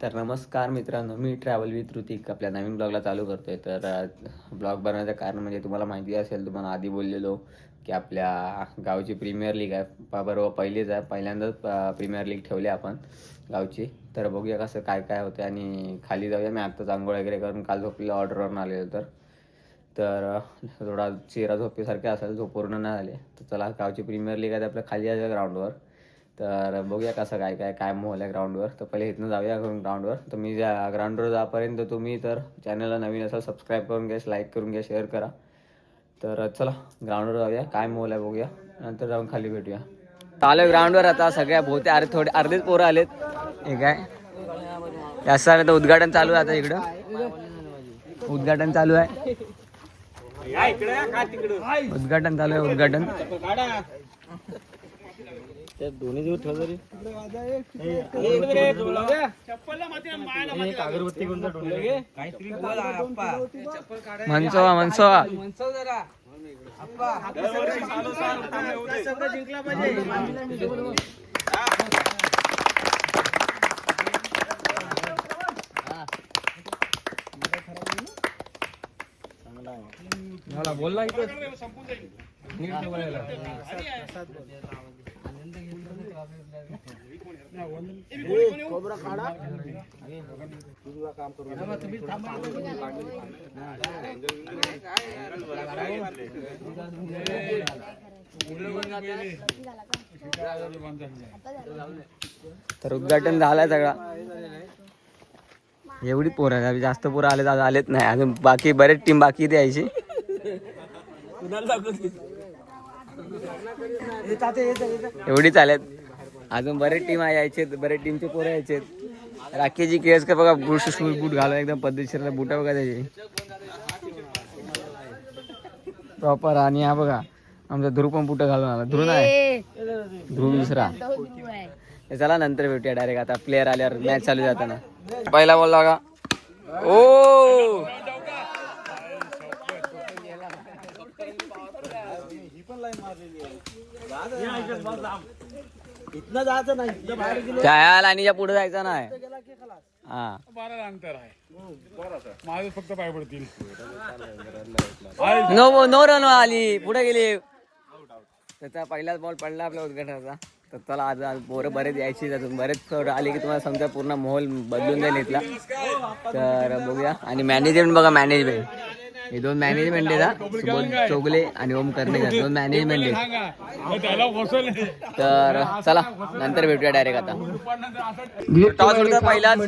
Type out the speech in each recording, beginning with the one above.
तर नमस्कार मित्रांनो, मी ट्रॅव्हल विथ ऋतिक आपल्या नवीन ब्लॉगला चालू करतोय. तर ब्लॉग बनवायचं कारण म्हणजे तुम्हाला माहिती असेल, तुम्हाला आधी बोललेलो की आपल्या गावची प्रीमियर लीग आहे. बरोबर पहिलीच आहे, पहिल्यांदाच प्रीमियर लीग ठेवली आपण गावची. तर बघूया कसं काय काय होतं आणि खाली जाऊया. मी आत्ताच आंघोळ वगैरे करून काल झोपलेलं ऑर्डरवरून आलेलो. तर थोडा चेहरा झोपेसारखे असेल, झोप पूर्ण नाही झाले. तर चला, गावची प्रीमियर लीग आहे आपल्या खाली यायचं ग्राउंडवर. तर बघूया कसं काय काय काय माहोल आहे ग्राउंडवर. तर पहिले इथनं जाऊया ग्राउंडवर. तर मी ज्या ग्राउंडवर जापर्यंत तुम्ही तर चॅनलला नवीन असाल सबस्क्राईब करून घ्या, लाईक करून घ्या, शेअर करा. तर चला ग्राउंडवर जाऊया, काय माहोल आहे बघूया, नंतर जाऊन खाली भेटूया. चालू ग्राउंडवर आता सगळ्या बहुते थोडे अर्धेच पोरं आलेत. हे काय जास्त तर उद्घाटन चालू आहे आता. इकडं उद्घाटन चालू आहे, उद्घाटन चालू आहे, उद्घाटन. दोन्ही दिवस ठेवले मनसोवा मनसोवा बोलला इथं तर उद्घाटन झालंय सगळा. एवढी पोरं आहेत, जास्त पोरं आलेत नाही अजून. बाकी बरेच टीम बाकी द्यायची. एवढी चालेत अजून, बरेच टीम यायचे, बरेच टीमचे पोरं यायचे. राखीची केस का बघा, बूट घालून एकदम पद्धतशीर बुटा बघा त्याची प्रॉपर. आणि हा बघा आमचा ध्रुव पण बुट घालून आला. ध्रुव नाही, ध्रुव दुसरा. चला नंतर भेटूया डायरेक्ट. आता प्लेयर आल्यावर मॅच चालू जाताना. पहिला बॉल लागा. ओ जायला आणि या पुढे जायचं नाही. हा 12 अंतर आहे. माझे फक्त पाय पडतील. नो रन आली, पुढे गेली. त्याचा पहिलाच बॉल पडला आपल्या उद्घाटनाचा. तर चला आज पोरं बरेच यायची, अजून बरेच आले की तुम्हाला समजा पूर्ण माहोल बदलून जाईल इथला. तर बघूया. आणि मॅनेजमेंट बघा, मॅनेजमेंट हे दोन मॅनेजमेंट आहेत, सुबोध चोगले आणि ओम कर्णेकर, दोन मॅनेजमेंट आहेत. तर चला नंतर भेटूया डायरेक्ट. आता टॉस उडला पहिलाच,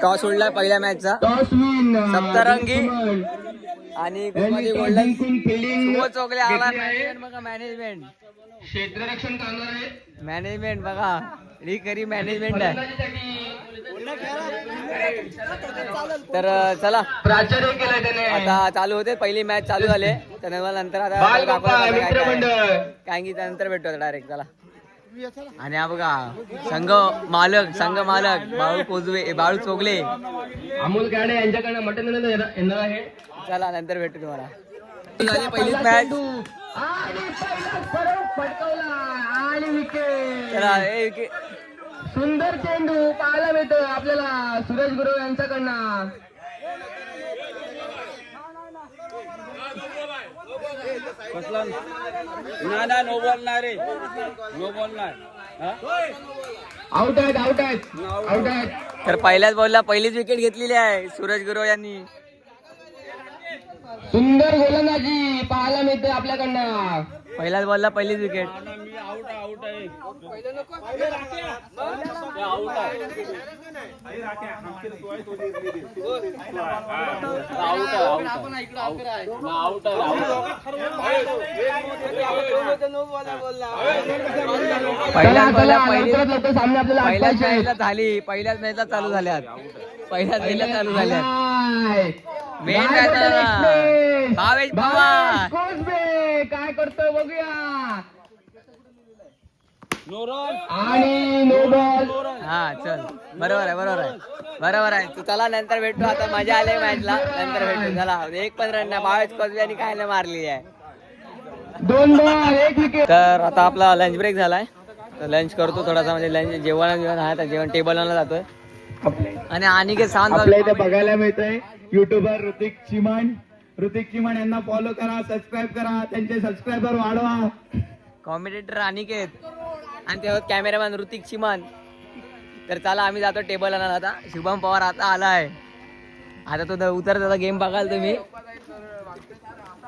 टॉस सोडलाय पहिल्या मॅचचा. सप्तरंगी आणि गोल्डन सुबोध चोगले आला. मॅनेजमेंट बघा, मॅनेजमेंट क्षेत्ररक्षण मॅनेजमेंट बघा, खरी मॅनेजमेंट आहे. तर चला आता चालू होते, पहिली मॅच चालू झाले. त्यानंतर आता काय की त्यानंतर भेटतो डायरेक्ट. चला. आणि हा बघा संघ मालक बाळू चोगले, अमोल गाडे यांच्याकडनं मटन येणार आहे. चला नंतर भेटू तुम्हाला. पहिलीच मॅच. चला विकेट. सुंदर चेंडू पाहायला मिळतो आपल्याला सुरेश गुरव यांच्याकडनं. नो बॉल नाही रे, नो बॉल नाही. आउट आहेत. तर पहिल्याच बॉलला पहिलीच विकेट घेतलेली आहे सूरज गुरव यांनी. सुंदर गोलंदाजी पाहायला मिळते आपल्याकडनं. पहिल्याच बॉलला पहिलीच विकेट. पहिल्याच मॅचला चालू झाल्यात. मेन भावेश पवार काय करतो बघूया. आणि नो बॉल. हा चल, बरोबर आहे तू. चला नंतर भेटू. आता मजा आली मॅचला, नंतर भेटू. चला 1 रन भावेश कोसबे यांनी काय मारली आहे. 2 बॉल 1 विकेट. तर आता आपला लंच ब्रेक झालाय. लंच करतो थोडासा, म्हणजे लंच जेवण आहे तर जेवण टेबलला जातोय. आणि अनिकेत सावंत आपल्या इथे बघायला मिळतंय युट्यूबर ऋतिक चिमण यांना फॉलो करा, सबस्क्राईब करा, त्यांचे सबस्क्रायबर वाढवा. कॉमेडिएटर अनिकेत आणि त्यावर कॅमेरामॅन ऋतिक चिमान. तर चला आम्ही जातो टेबल आणायला. आता शुभम पवार आता आलाय, आता तो उतर त्याचा गेम बघाल तुम्ही.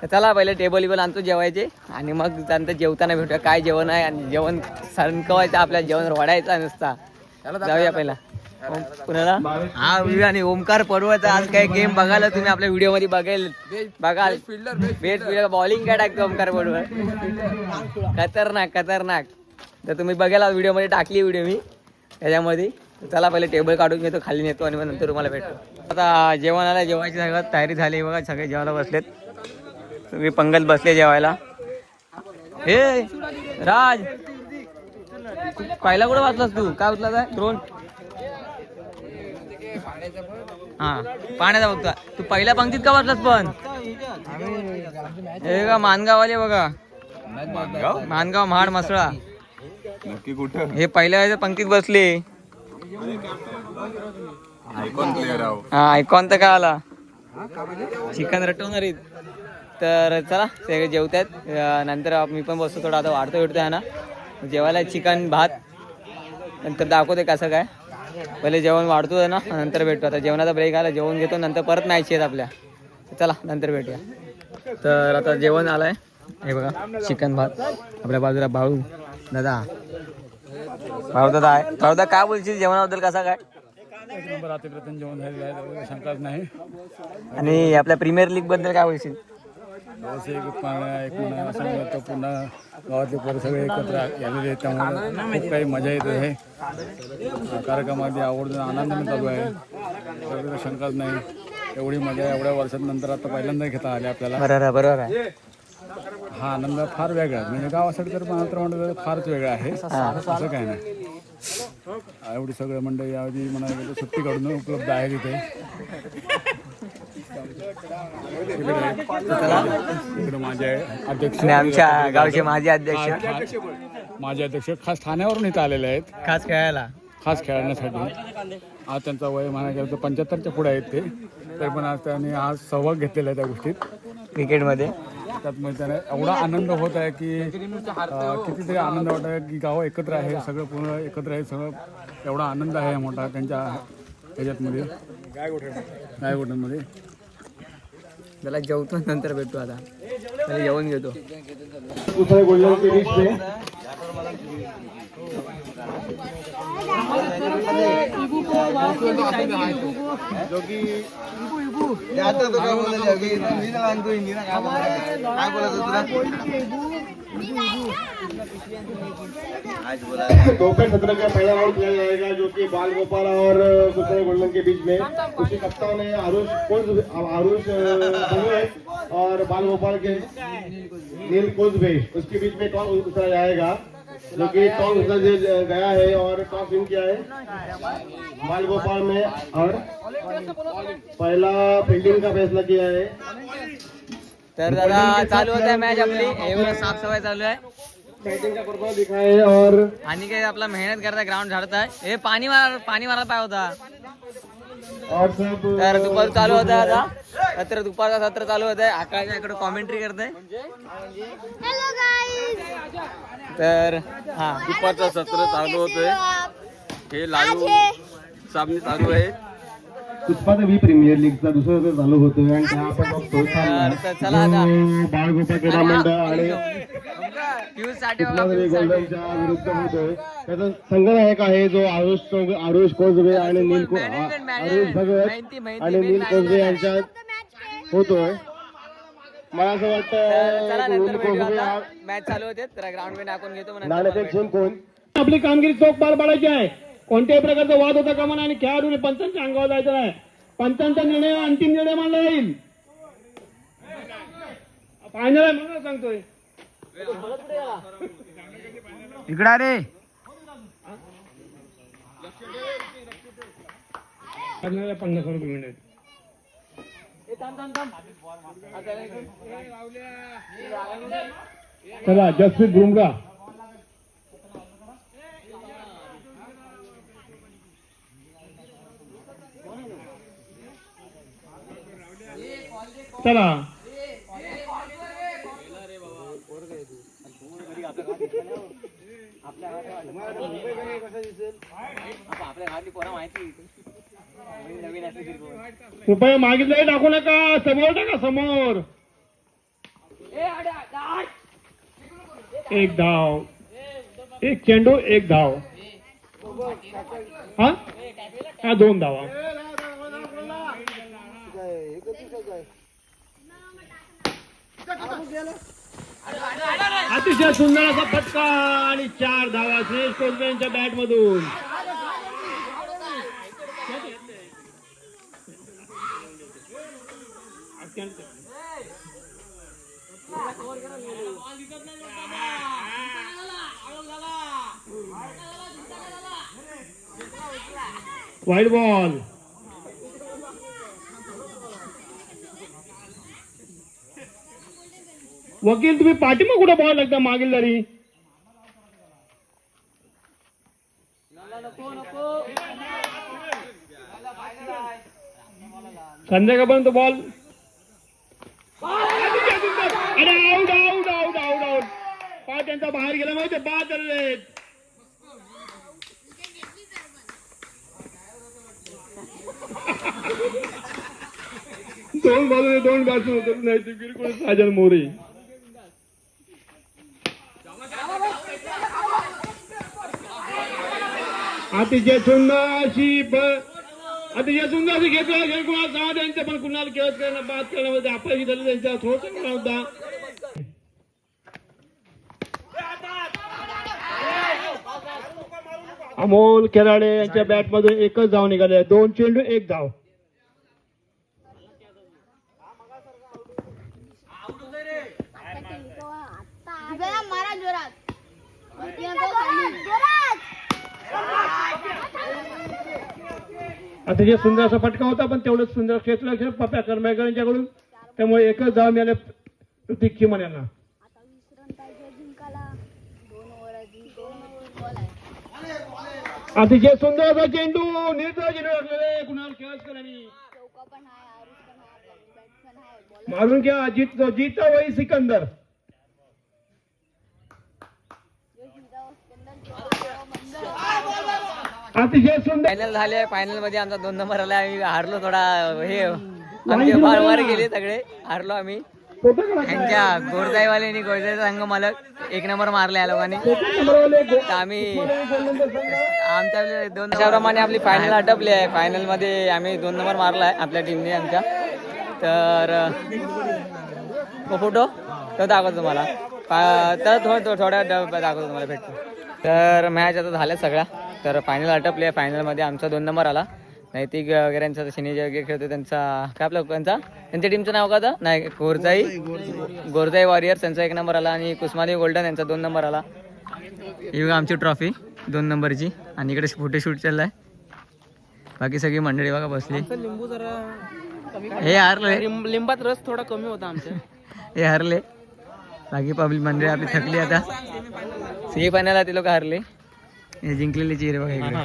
तर चला पहिले टेबल आणतो जेवायचे आणि मग त्यानंतर जेवताना भेटूया. काय जेवण आहे आणि जेवण संकवायचं आपल्याला, जेवण वाढायचा नसता. जाऊया पहिला कुणाला हा आणि ओमकार पडवळचा आज काय गेम बघायला तुम्ही आपल्या व्हिडिओ मध्ये बघाल. बेस्ट फिल्डर बॉलिंग काय टाकतो ओमकार पडवळ, खतरनाक. तर तुम्ही बघायला व्हिडिओ मध्ये टाकली व्हिडिओ मी त्याच्यामध्ये. चला पहिले टेबल काढून घेतो, खाली नेतो आणि मग नंतर तुम्हाला भेटतो. आता जेवणाला जेवायची सगळं तयारी झाली बघा, सगळे जेवायला बसलेत, सगळे पंगत बसले जेवायला. हे राज पहिला कुठं वाचलास तू? काय वाचलास आहे द्रोण? हा पाण्याचा बघता तू पहिल्या पंक्तीत का वाचलास? पण हे का मानगाववाले बघा, मानगाव महाड मसळा नक्की कुठं? हे पहिल्या पंक्तीत बसले. आयकॉन प्लेअर आहो. हा आयकॉन तर काय आला, चिकन रटवणार आहेत. तर चला सगळे जेवतात, नंतर मी पण बसतो थोडा, आता वाढतो आहे ना जेवायला. चिकन भात नंतर दाखवते कसं काय, पहिले जेवण वाढतो ना नंतर भेटतो. आता जेवणाचा ब्रेक आला, जेवण घेतो, नंतर परत मॅच आहेत आपल्या. चला नंतर भेटूया. तर आता जेवण आलंय, हे बघा चिकन भात. आपल्या बाजूला भाऊ दादा, भाऊ दादा काय बोलशील जेवणाबद्दल, कसा काय? जेवण झालेलं आहे, शंकाच नाही. आणि आपल्या प्रीमियर लीग बद्दल काय बोलशील? एक महिना सांगतो, पुन्हा गावातले पोरं सगळे एकत्र आलेले आहेत, त्यामुळे खूप काही मजा येत आहे. कार्यक्रमामध्ये आवडून आनंदाने चालू आहे, त्याबद्दल शंकाच नाही. एवढी मजा एवढ्या वर्षांनंतर आता पहिल्यांदा घेता आले आपल्याला. बरोबर आहे. हा आनंद फार वेगळा आहे, म्हणजे गावासाठी तर म्हणलं फारच वेगळा आहे, असं काय नाही. एवढी सगळं मंडळी याआधी म्हणायला गेलं सुट्टी काढून उपलब्ध आहे तिथे. इकडे माझे अध्यक्ष, आमच्या गावचे माजी अध्यक्ष, माझे अध्यक्ष खास ठाण्यावरून इथं आलेले आहेत, खास खेळण्यासाठी. आज त्यांचा वय म्हणायला गेलं तर 75च्या पुढे आहेत ते, तर पण आज त्यांनी आज सहभाग घेतलेला आहे त्या गोष्टीत, क्रिकेटमध्ये. त्यात म्हणजे त्याने एवढा आनंद होत आहे की कितीतरी आनंद वाटत आहे की गाव एकत्र आहे, सगळं पूर्ण एकत्र आहे, सगळं एवढा आनंद आहे मोठा त्यांच्या ह्याच्यातमध्ये, गायगोठ्यांमध्ये. त्याला जेवतो नंतर भेटतो, आता त्याला जेवण घेतो. दोपहर सत्र का पहला राउंड खेला जाएगा, जो कि बाल गोपाल और सुपर गोल्डन के बीच में. उसके कप्तान है आरुष और बाल गोपाल के नील कोजबे. उसके बीच में टॉस उतरा जाएगा, जो कि टॉस उतर गया है और टॉस विन किया है बाल गोपाल में, और पहला फील्डिंग का फैसला किया है. तर दादा चालू होत आहे मॅच आपली, एवढं साफसफाई चालू आहे, बैटिंग का पर्पज दिखा है. और आणि काय आपला मेहनत करताय, ग्राउंड झाडताय. हे पाणी मारायला पाय होता. और सब तर दुपार चालू होत आहे आता, सत्र दुपारचा सत्र चालू होत आहे. आकाशच्या इकडे कॉमेंट्री करताय. तर हा दुपारचं सत्र चालू होतोय, हे लाईव्ह सामने चालू आहे. उत्पाद वी प्रीमियर लीगचा दुसरा सत्र चालू होतोय आणि त्या आपण बघतो तर चला आता बाळ गोपाल क्रीडा मंडळ आणि पियुष साठे बघा, गोल्डनच्या विरुद्ध होतोय. त्याचा संघनायक आहे जो आरुष कोजबे आणि आरुष भगत आणि नील कोजबे यांच्यात होतोय. मला असं वाटतं मॅच चालू होते, तर ग्राउंड वर टाकून घेतो. नाणेफेक जिंकून आपली कामगिरी चोख पार पाडायची आहे. कोणत्याही प्रकारचा वाद होता कामा आणि खेळाडूने पंचांच्या अंगावर जायचं नाही. पंचांचा निर्णय अंतिम निर्णय मानला जाईल. फायनल आहे म्हणून सांगतोय. इकडा रे ₹50 चला जसप्रीत बुमराह चला कृपया मागितलं टाकू नका, समोर टाका, समोर. एक धाव, एक चेंडू, एक धाव. हा हा 2 धावा. अतिशय सुंदर असा फटका आणि 4 धावा श्रेयस कोलबे यांच्या बॅट मधून. Wide ball. वकील तुम्ही पाठीमाग कुठे बॉल लागता मागील तरी. संध्याकाळपर्यंत बॉल. अरे out out out out out. पा त्यांचा बाहेर गेला माहिती, बाद झाले. दोन बॉल 2 बॅट्समन होते, नाही ते बिलकुल साजन मोरे. अतिशय सुंदर अशी घेतला कुणाल सावंत यांचे, पण कुणाल खेळत करणं बाद करण्यामध्ये अपयशी झाले. त्यांचा थोडा चांगला होता. अमोल खेराडे यांच्या बॅट मधून एकच धाव निघाले. 2 चेंडू 1 धाव. अतिशय सुंदर असा फटका होता, पण तेवढंच सुंदर क्षेत्ररक्षण पप्या करमेकर यांच्याकडून. त्यामुळे एकच धाव मिळाले ऋतिक चिमन यांना. अतिशय सुंदर असा चेंडू निर्धाव चेंडू टाकलेले कुणाल केळसकर यांनी. मारून घ्या जीता वही सिकंदर. अतिशय सुंदर फायनल झाले. फायनल मध्ये आमचा 2 नंबर आला. आम्ही हारलो थोडा, हे आमचे वर गेले सगळे, हारलो आम्ही. त्यांच्या गोरजाईवाल्यांनी, गोरजाईचा संघ मालक 1 नंबर मारला या लोकांनी. तर आम्ही आमच्या 2 अशाप्रमाणे आपली फायनल आटपली आहे. फायनल मध्ये आम्ही 2 नंबर मारला आहे आपल्या टीमने आमच्या. तर तो फोटो तो दाखवतो तुम्हाला. तर थोड्या दाखवतो तुम्हाला भेटतो. तर मॅच आता झाल्या सगळ्या. तर फायनल आटपली आहे. फायनलमध्ये आमचा 2 नंबर आला. नैतिक वगैरे यांचा शनी वगैरे खेळतो त्यांचा, काय आपल्या लोकांचा, त्यांच्या टीमचं नाव का होतं, नाही गोरजाई वॉरियर्स यांचा 1 नंबर आला. आणि कुस्मादेव गोल्डन यांचा 2 नंबर आला. ही बघा आमची ट्रॉफी 2 नंबरची. आणि इकडे फोटोशूट चाललाय. बाकी सगळी मंडळी बघा बसली. लिंबू जरा हे हारले, लिंबात रस थोडा कमी होता आमच्या. हे हारले. बाकी पब्लिक मंडळी आपली थकली आता. सेमीफायनलला ते लोक हारले. हे जिंकलेले चेहरे बघा इकडे.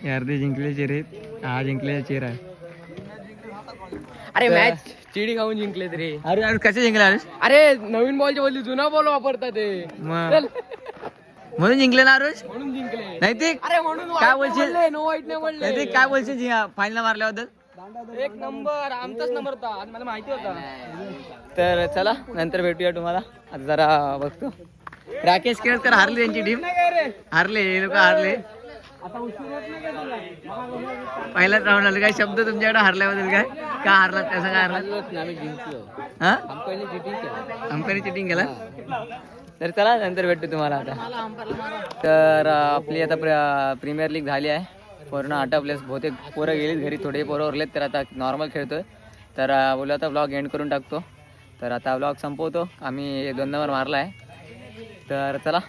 हे अर्धे जिंकलेले चेहरे. हा जिंकलेला चेहरा आहे. अरे मॅच चिडी खाऊन जिंकले तरी. अरे अरे कसे जिंकले? अरे नवीन बॉलच्या बदली जुना बॉल वापरतात ते, मग म्हणून जिंकले ना आरुष? म्हणून जिंकले. नाही ते अरे म्हणून काय बोलशील? नो वाईट नाही बोलले. नाही ते काय बोलशील फायनल मारल्याबद्दल? 1 नंबर आमचाच नंबर होता, आज मला माहिती होता. तर चला नंतर भेटूया तुम्हाला. आता जरा बघतो. राकेश केळकर हारले, त्यांची टीम हारले, हे लोक हारले. पहिलाच राऊंड आलं. काय शब्द तुमच्याकडे हारल्याबद्दल? काय का हारला, कसं काय हारला? आम्ही जिंकलो. हा अंपायरने चिटिंग केलं. अंपायरने चिटिंग केला. तर चला नंतर भेटतो तुम्हाला. आता तर आपली आता प्रीमियर लीग झाली आहे. पूर्ण आटपलेस. बहुतेक पोरं गेलीत घरी, थोडे पोरं उरलेत. तर आता नॉर्मल खेळतोय. तर बोलू आता ब्लॉग एंड करून टाकतो. तर आता ब्लॉग संपवतो. आम्ही 2 नंबर मारला आहे. तर चला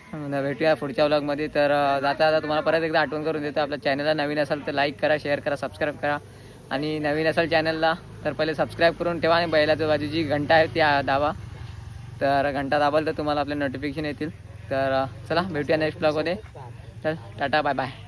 भेटूया पुढच्या ब्लॉगमध्ये. तर जाता आता तुम्हाला परत एकदा आठवण करून देतो, आपल्या चॅनलला नवीन असाल तर लाईक करा, शेअर करा, सबस्क्राईब करा. आणि नवीन असाल चॅनलला तर पहिले सबस्क्राईब करून ठेवा. आणि बैलाच्या बाजूची घंटा आहे ती दाबा. तर घंटा दाबाल तर तुम्हाला आपले नोटिफिकेशन येतील. तर चला भेटूया नेक्स्ट ब्लॉगमध्ये. तर टाटा, बाय बाय.